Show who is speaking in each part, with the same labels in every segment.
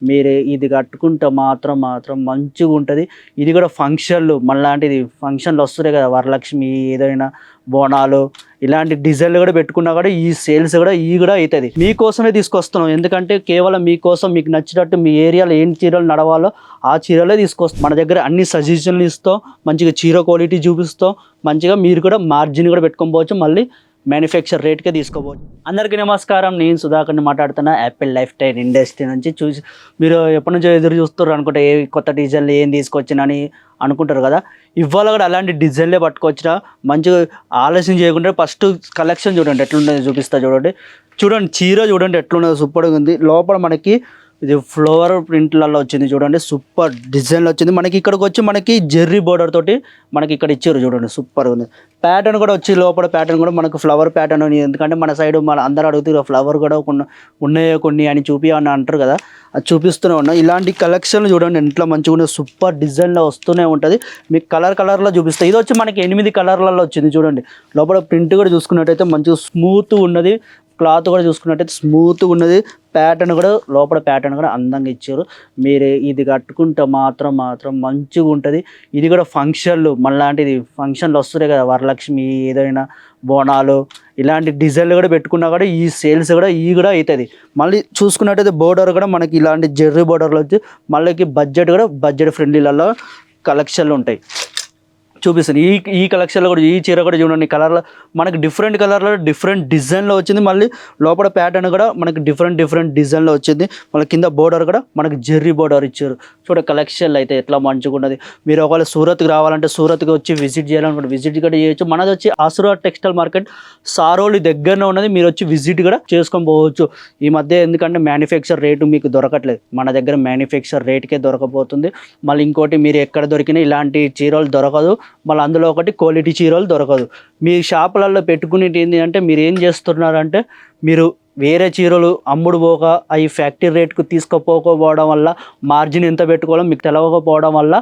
Speaker 1: మీరు ఇది కట్టుకుంటే మాత్రం మంచిగుంటది. ఇది కూడా ఫంక్షన్‌లు మనలాంటిది ఫంక్షన్‌లు వస్తున్నాయి కదా! వరలక్ష్మి ఏదైనా బోనాలు ఇలాంటి డిజైన్‌లు కూడా పెట్టుకున్నా కూడా ఈ సేల్స్ కూడా ఇయి కూడా అయితది. మీకోసమే తీసుకొస్తున్నాం. ఎందుకంటే కేవలం మీకోసం మీకు నచ్చినట్టు మీ ఏరియాలో ఏం చీరలు నడవాలో ఆ చీరలే తీసుకొస్తాం. మన దగ్గర అన్ని సజెషన్‌లు ఇస్తాం. మంచిగా చీర క్వాలిటీ చూపిస్తాం. మంచిగా మీరు కూడా మార్జిన్ కూడా పెట్టుకొని పోవచ్చు. మళ్ళీ మ్యానుఫ్యాక్చర్ రేట్‌కే తీసుకోపోవచ్చు. అందరికీ నమస్కారం. నేను సుధాకర్‌ని మాట్లాడుతున్నా. యాపిల్ లైఫ్ స్టైల్ ఇండస్ట్రీ నుంచి మీరు ఎప్పటినుంచో ఎదురు చూస్తుర్రు అనుకుంటా. ఏ కొత్త డిజైన్‌లు ఏం తీసుకొచ్చినని అనుకుంటారు కదా! ఇవాళ కూడా అలాంటి డిజైన్‌లే పట్టుకొచ్చినా. మంచిగా ఆలస్యం చేయకుండా ఫస్ట్ కలెక్షన్ చూడండి ఎట్లున్నదో చూపిస్తా చూడండి. చూడండి చీర చూడండి ఎట్లున్నదో సూపర్‌గా ఉంది. లోపల మనకి ఇది ఫ్లవర్ ప్రింట్‌లలో వచ్చింది చూడండి. సూపర్ డిజైన్‌లో వచ్చింది. మనకి ఇక్కడికి వచ్చి మనకి జెర్రీ బోర్డర్ తోటి మనకి ఇక్కడ ఇచ్చారు చూడండి. సూపర్‌గా ఉంది. ప్యాటర్న్ కూడా వచ్చి లోపల ప్యాటర్న్ కూడా మనకు ఫ్లవర్ ప్యాటర్న్ ఉంది. ఎందుకంటే మన సైడ్ మన అందరూ అడుగుతారు ఫ్లవర్ కూడా ఉన్నాయో కొన్ని అని అని అంటారు కదా! అది చూపిస్తూనే ఉన్నా. ఇలాంటి కలెక్షన్‌లు చూడండి ఎంత మంచిగా ఉన్నాయి. సూపర్ డిజైన్‌లో వస్తూనే ఉంటది. మీకు కలర్‌లో చూపిస్తా. ఇది వచ్చి మనకి 8 కలర్‌లలో వచ్చింది చూడండి. లోపల ప్రింట్ కూడా చూసుకున్నట్టయితే మంచిగా స్మూత్‌గా ఉన్నది. క్లాత్ కూడా చూసుకున్నట్టయితే స్మూత్‌గా ఉన్నది. ప్యాటర్న్ కూడా లోపల ప్యాటర్న్ కూడా అందంగా ఇచ్చారు. మీరు ఇది కట్టుకుంటే మాత్రం మంచిగుంటది. ఇది కూడా ఫంక్షన్‌లు మనలాంటిది ఫంక్షన్‌లు వస్తున్నాయి కదా! వరలక్ష్మి ఏదైనా బోనాలు ఇలాంటి డిజైన్‌లు కూడా పెట్టుకున్నా కూడా ఈ సేల్స్ కూడా ఇయి కూడా అయితది. మళ్ళీ చూసుకున్నట్టయితే బోర్డర్ కూడా మనకి ఇలాంటి జెర్రీ బోర్డర్‌లో వచ్చి మళ్ళీ బడ్జెట్ ఫ్రెండ్లీలలో కలెక్షన్‌లు ఉంటాయి. చూపిస్తాను. ఈ కలెక్షన్‌లో కూడా ఈ చీర కూడా చూడండి కలర్‌లో మనకి డిఫరెంట్ కలర్‌లో డిఫరెంట్ డిజైన్‌లో వచ్చింది. మళ్ళీ లోపల ప్యాటర్న్ కూడా మనకి డిఫరెంట్ డిజైన్‌లో వచ్చింది. మళ్ళీ కింద బోర్డర్ కూడా మనకి జెర్రీ బోర్డర్ ఇచ్చారు. చూడ కలెక్షన్‌లో అయితే ఎట్లా మంచిగున్నది. మీరు ఒకవేళ సూరత్‌కి రావాలంటే సూరత్‌కి వచ్చి విజిట్ చేయాలనుకుంటే విజిట్ కూడా చేయొచ్చు. మనది వచ్చి ఆసురా టెక్స్టైల్ మార్కెట్ సారోలి దగ్గరనే ఉన్నది. మీరు వచ్చి విజిట్ కూడా చేసుకొని పోవచ్చు. ఈ మధ్య ఎందుకంటే మ్యానుఫ్యాక్చర్ రేటు మీకు దొరకట్లేదు. మన దగ్గర మ్యానుఫ్యాక్చర్ రేట్‌కే దొరకబోతుంది. మళ్ళీ ఇంకోటి మీరు ఎక్కడ దొరికినా ఇలాంటి చీరలు దొరకదు. మళ్ళీ అందులో ఒకటి క్వాలిటీ చీరలు దొరకదు. మీ షాపులలో పెట్టుకునేటి ఏంటి అంటే మీరు ఏం చేస్తున్నారంటే మీరు వేరే చీరలు అమ్ముడు పోక అవి ఫ్యాక్టరీ రేట్‌కు తీసుకుపోకపోవడం వల్ల మార్జిన్ ఎంత పెట్టుకోవాలో మీకు తెలవకపోవడం వల్ల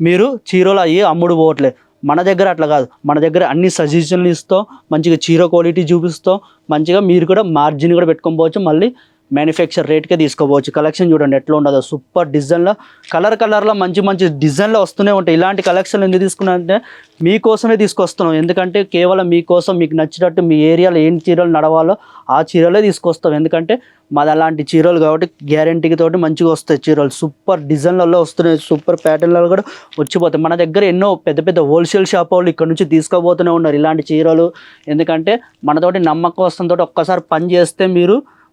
Speaker 1: మీరు చీరలు అవి అమ్ముడు పోవట్లేదు. మన దగ్గర అట్లా కాదు. మన దగ్గర అన్ని సజెషన్‌లు ఇస్తాం. మంచిగా చీర క్వాలిటీ చూపిస్తాం. మంచిగా మీరు కూడా మార్జిన్ కూడా పెట్టుకొని పోవచ్చు. మళ్ళీ మ్యానుఫ్యాక్చర్ రేట్‌కే తీసుకోపోవచ్చు. కలెక్షన్ చూడండి ఎట్లా ఉండదో సూపర్ డిజైన్‌లో కలర్‌లో మంచి డిజైన్‌లో వస్తూనే ఉంటాయి. ఇలాంటి కలెక్షన్‌లు ఎందుకు తీసుకున్నానంటే మీకోసమే తీసుకొస్తున్నాం. ఎందుకంటే కేవలం మీకోసం మీకు నచ్చినట్టు మీ ఏరియాలో ఏం చీరలు నడవాలో ఆ చీరలే తీసుకొస్తాం. ఎందుకంటే మాది అలాంటి చీరలు కాబట్టి గ్యారంటీకి తోటి మంచిగా వస్తాయి చీరలు. సూపర్ డిజైన్‌లలో వస్తున్నాయి. సూపర్ ప్యాటర్న్‌లలో కూడా వచ్చిపోతాయి. మన దగ్గర ఎన్నో పెద్ద హోల్‌సేల్ షాప్ వాళ్ళు ఇక్కడ నుంచి తీసుకోబోతూనే ఉన్నారు ఇలాంటి చీరలు. ఎందుకంటే మనతోటి నమ్మకస్తులతో ఒక్కసారి పని చేస్తే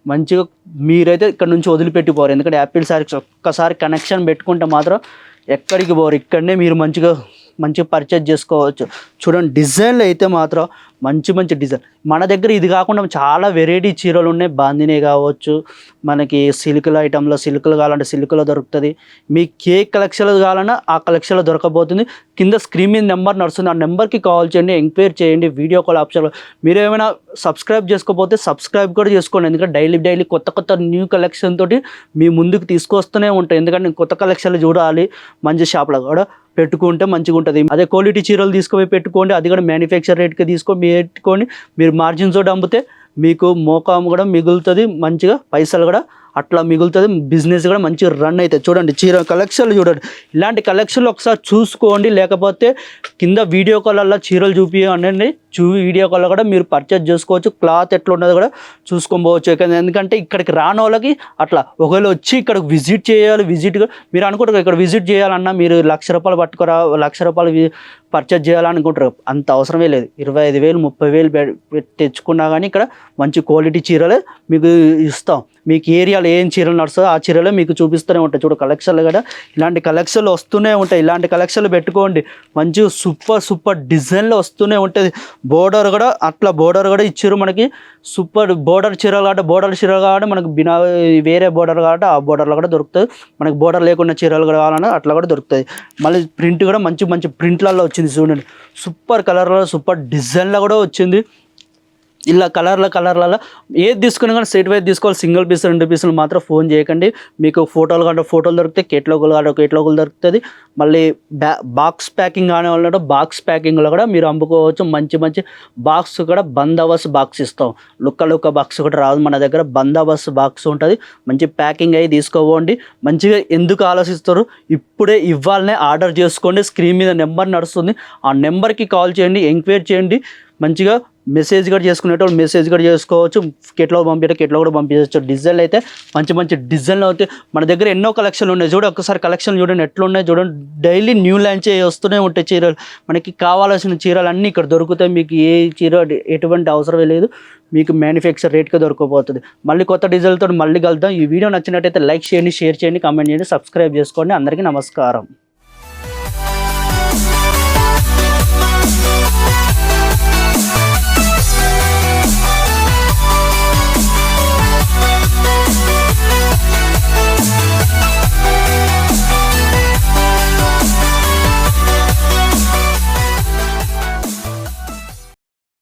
Speaker 1: మంచిగా మీరైతే ఇక్కడ నుంచి వదిలిపెట్టిపోరు. ఎందుకంటే యాపిల్ సారీస్ ఒక్కసారి కనెక్షన్ పెట్టుకుంటే మాత్రం ఎక్కడికి పోరు. ఇక్కడనే మీరు మంచిగా పర్చేజ్ చేసుకోవచ్చు. చూడండి డిజైన్లు అయితే మాత్రం మంచి డిజైన్. మన దగ్గర ఇది కాకుండా చాలా వెరైటీ చీరలు ఉన్నాయి. బాందినే కావచ్చు, మనకి సిల్క్ల ఐటెంలో సిల్క్లు కావాలంటే సిల్క్లో దొరుకుతుంది. మీకు ఏ కలెక్షన్లు కావాలన్నా ఆ కలెక్షన్లో దొరకబోతుంది. కింద స్క్రీన్ మీద నెంబర్ నడుస్తుంది. ఆ నెంబర్కి కాల్ చేయండి, ఎంక్వైరీ చేయండి. వీడియో కాల్ ఆప్షన్లో మీరు ఏమైనా సబ్స్క్రైబ్ చేసుకోకపోతే సబ్స్క్రైబ్ కూడా చేసుకోండి. ఎందుకంటే డైలీ కొత్త న్యూ కలెక్షన్ తోటి మీ ముందుకు తీసుకొస్తూనే ఉంటాయి. ఎందుకంటే కొత్త కలెక్షన్లు చూడాలి. మంచి షాప్లో కూడా పెట్టుకుంటే మంచిగా ఉంటుంది. అదే క్వాలిటీ చీరలు తీసుకుపోయి పెట్టుకోండి. అది కూడా మ్యానుఫ్యాక్చర్ రేట్కి పెట్టుకొని మీరు మార్జిన్స్ తోటి అమ్మితే మీకు మోకాము కూడా మిగులుతుంది. మంచిగా పైసలు కూడా అట్లా మిగులుతుంది. బిజినెస్ కూడా మంచిగా రన్ అవుతుంది. చూడండి చీర కలెక్షన్లు చూడండి. ఇలాంటి కలెక్షన్లు ఒకసారి చూసుకోండి. లేకపోతే కింద వీడియో కాల్లో చీరలు చూపించండి. వీడియో కాల్లో కూడా మీరు పర్చేజ్ చేసుకోవచ్చు. క్లాత్ ఎట్లా ఉన్నదో కూడా చూసుకోవచ్చు. ఎందుకంటే ఇక్కడికి రాని వాళ్ళకి అట్లా ఒకవేళ వచ్చి ఇక్కడ విజిట్ చేయాలి. మీరు అనుకుంటారు ఇక్కడ విజిట్ చేయాలన్నా మీరు ₹1,00,000 పట్టుకురా, ₹1,00,000 పర్చేజ్ చేయాలనుకుంటారు. అంత అవసరమే లేదు. 25,000 30,000 తెచ్చుకున్నా కానీ ఇక్కడ మంచి క్వాలిటీ చీరలే మీకు ఇస్తాం. మీకు ఏరియాలో ఏం చీరలు నడుస్తుందో ఆ చీరలే మీకు చూపిస్తూనే ఉంటాయి. చూడు కలెక్షన్లు కూడా ఇలాంటి కలెక్షన్లు వస్తూనే ఉంటాయి. ఇలాంటి కలెక్షన్లు పెట్టుకోండి. మంచి సూపర్ డిజైన్లో వస్తూనే ఉంటుంది. బోర్డర్ కూడా ఇచ్చారు మనకి. సూపర్ బోర్డర్ చీరలు కాబట్టి మనకు వేరే బోర్డర్ కాబట్టి ఆ బోర్డర్లో కూడా దొరుకుతుంది. మనకి బోర్డర్ లేకుండా చీరలు కూడా కావాలన్నా అట్లా కూడా దొరుకుతుంది. మళ్ళీ ప్రింట్ కూడా మంచి ప్రింట్లలో వచ్చింది చూడండి. సూపర్ కలర్లో సూపర్ డిజైన్లో కూడా వచ్చింది. ఇలా కలర్లలో ఏది తీసుకున్నా కానీ సెట్ వైజ్ తీసుకోవాలి. సింగిల్ పీస్ 2 పీసులు మాత్రం ఫోన్ చేయకండి. మీకు ఫోటోలు కంటే ఫోటోలు దొరుకుతాయి, కేటలాగులు కంటే కేటలాగులు దొరుకుతుంది. మళ్ళీ బాక్స్ ప్యాకింగ్ అనే వాళ్ళు బాక్స్ ప్యాకింగ్లో కూడా మీరు అమ్ముకోవచ్చు. మంచి బాక్స్ కూడా బందోబస్తు బాక్స్ ఇస్తాం. లుక్క బాక్స్ కూడా రాదు మన దగ్గర, బందోబస్తు బాక్స్ ఉంటుంది. మంచి ప్యాకింగ్ అయ్యి తీసుకోవండి. మంచిగా ఎందుకు ఆలోచిస్తారు, ఇప్పుడే ఇవ్వాలనే ఆర్డర్ చేసుకోండి. స్క్రీన్ మీద నెంబర్ నడుస్తుంది, ఆ నెంబర్కి కాల్ చేయండి, ఎంక్వైరీ చేయండి. మంచిగా మెసేజ్ కూడా చేసుకునేటప్పుడు మెసేజ్ కూడా చేసుకోవచ్చు. కేటలాగ్ కేటలాగ్ కూడా పంపించవచ్చు. డిజైన్లు అయితే మంచి డిజైన్లు అవుతాయి మన దగ్గర. ఎన్నో కలెక్షన్లు ఉన్నాయి చూడండి, ఒక్కసారి కలెక్షన్ చూడండి ఎట్లున్నాయి చూడండి. డైలీ న్యూ లాంచ్ వస్తూనే ఉంటాయి చీరలు. మనకి కావాల్సిన చీరలు అన్నీ ఇక్కడ దొరుకుతాయి. మీకు ఏ చీర ఎటువంటి అవసరం లేదు, మీకు మ్యానుఫ్యాక్చర్ రేట్గా దొరకపోతుంది. మళ్ళీ కొత్త డిజైన్లతో మళ్ళీ కలుద్దాం. ఈ వీడియో నచ్చినట్టయితే లైక్ చేయండి, షేర్ చేయండి, కామెంట్ చేయండి, సబ్స్క్రైబ్ చేసుకోండి. అందరికీ నమస్కారం.